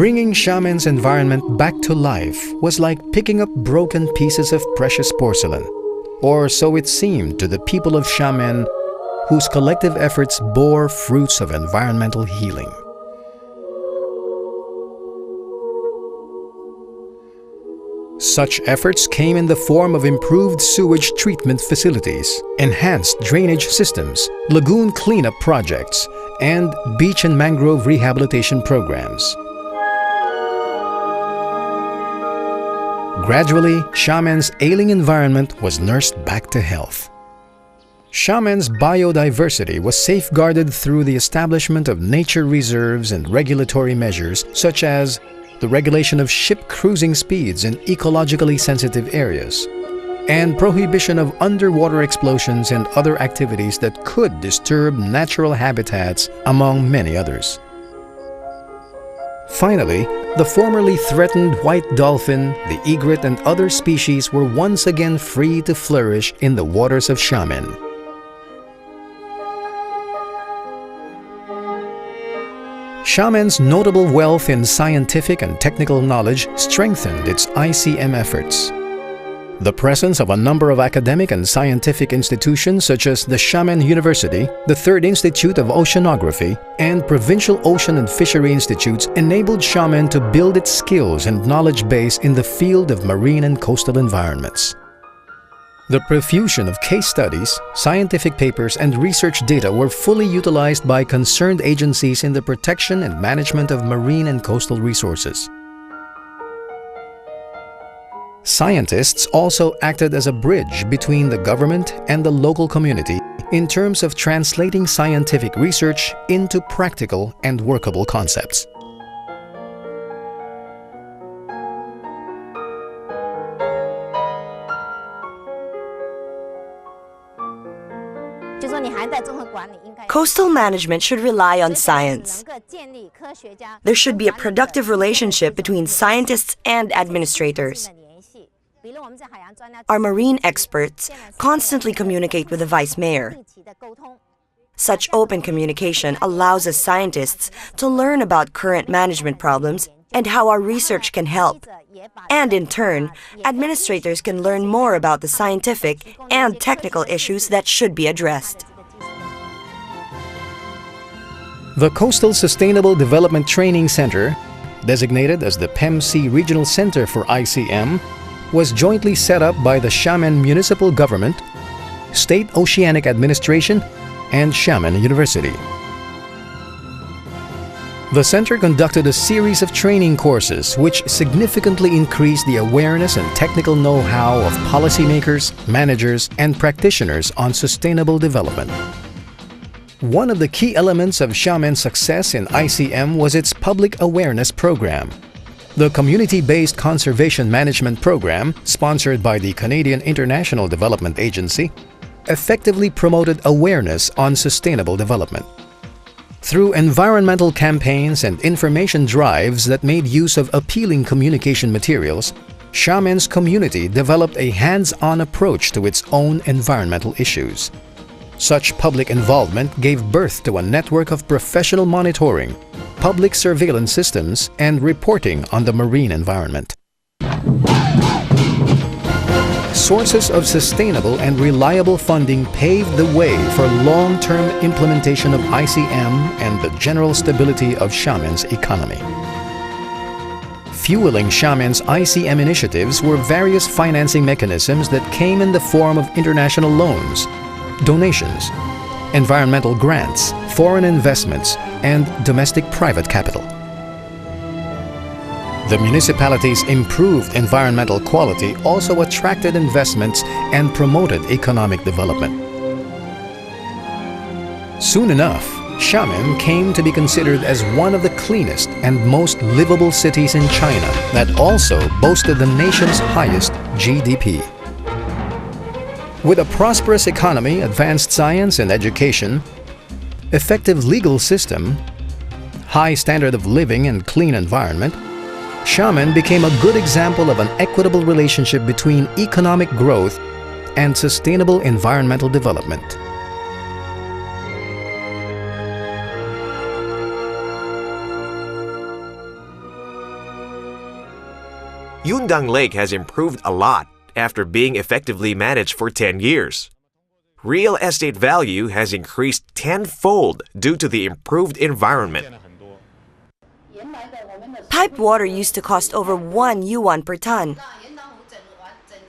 Bringing Xiamen's environment back to life was like picking up broken pieces of precious porcelain, or so it seemed to the people of Xiamen, whose collective efforts bore fruits of environmental healing. Such efforts came in the form of improved sewage treatment facilities, enhanced drainage systems, lagoon cleanup projects, and beach and mangrove rehabilitation programs. Gradually, Xiamen's ailing environment was nursed back to health. Xiamen's biodiversity was safeguarded through the establishment of nature reserves and regulatory measures such as the regulation of ship cruising speeds in ecologically sensitive areas, and prohibition of underwater explosions and other activities that could disturb natural habitats, among many others. Finally, the formerly threatened white dolphin, the egret, and other species were once again free to flourish in the waters of Xiamen. Xiamen's notable wealth in scientific and technical knowledge strengthened its ICM efforts. The presence of a number of academic and scientific institutions such as the Xiamen University, the Third Institute of Oceanography, and Provincial Ocean and Fishery Institutes enabled Xiamen to build its skills and knowledge base in the field of marine and coastal environments. The profusion of case studies, scientific papers, and research data were fully utilized by concerned agencies in the protection and management of marine and coastal resources. Scientists also acted as a bridge between the government and the local community in terms of translating scientific research into practical and workable concepts. Coastal management should rely on science. There should be a productive relationship between scientists and administrators. Our marine experts constantly communicate with the vice mayor. Such open communication allows us scientists to learn about current management problems and how our research can help. And in turn, administrators can learn more about the scientific and technical issues that should be addressed. The Coastal Sustainable Development Training Center, designated as the PEM-C Regional Center for ICM, was jointly set up by the Xiamen Municipal Government, State Oceanic Administration, and Xiamen University. The center conducted a series of training courses which significantly increased the awareness and technical know-how of policymakers, managers, and practitioners on sustainable development. One of the key elements of Xiamen's success in ICM was its public awareness program. The Community-Based Conservation Management Program, sponsored by the Canadian International Development Agency, effectively promoted awareness on sustainable development. Through environmental campaigns and information drives that made use of appealing communication materials, Xiamen's community developed a hands-on approach to its own environmental issues. Such public involvement gave birth to a network of professional monitoring, public surveillance systems, and reporting on the marine environment. Sources of sustainable and reliable funding paved the way for long-term implementation of ICM and the general stability of Xiamen's economy. Fueling Xiamen's ICM initiatives were various financing mechanisms that came in the form of international loans, donations, environmental grants, foreign investments, and domestic private capital. The municipality's improved environmental quality also attracted investments and promoted economic development. Soon enough, Xiamen came to be considered as one of the cleanest and most livable cities in China that also boasted the nation's highest GDP. With a prosperous economy, advanced science and education, effective legal system, high standard of living and clean environment, Xiamen became a good example of an equitable relationship between economic growth and sustainable environmental development. Yundang Lake has improved a lot after being effectively managed for 10 years. Real estate value has increased tenfold due to the improved environment. Piped water used to cost over 1 yuan per ton.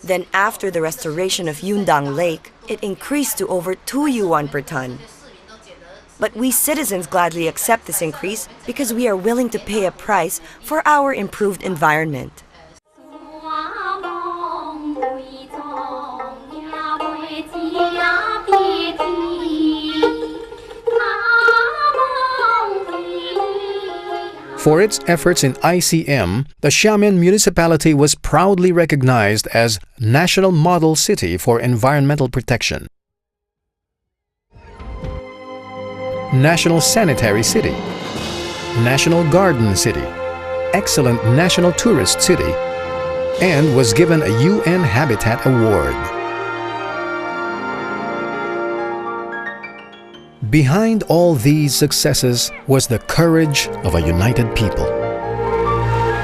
Then after the restoration of Yundang Lake, it increased to over 2 yuan per ton. But we citizens gladly accept this increase because we are willing to pay a price for our improved environment. For its efforts in ICM, the Xiamen municipality was proudly recognized as National Model City for Environmental Protection, National Sanitary City, National Garden City, Excellent National Tourist City, and was given a UN Habitat Award. Behind all these successes was the courage of a united people,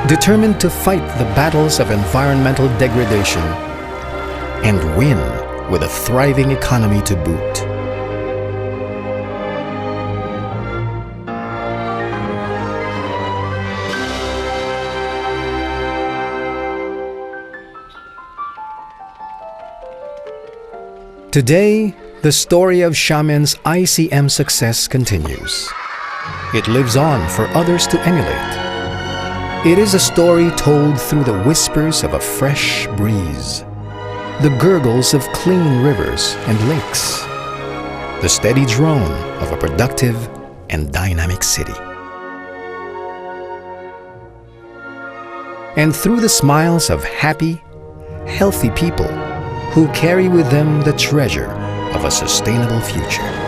determined to fight the battles of environmental degradation and win with a thriving economy to boot. Today, the story of Xiamen's ICM success continues. It lives on for others to emulate. It is a story told through the whispers of a fresh breeze, the gurgles of clean rivers and lakes, the steady drone of a productive and dynamic city. And through the smiles of happy, healthy people who carry with them the treasure of a sustainable future.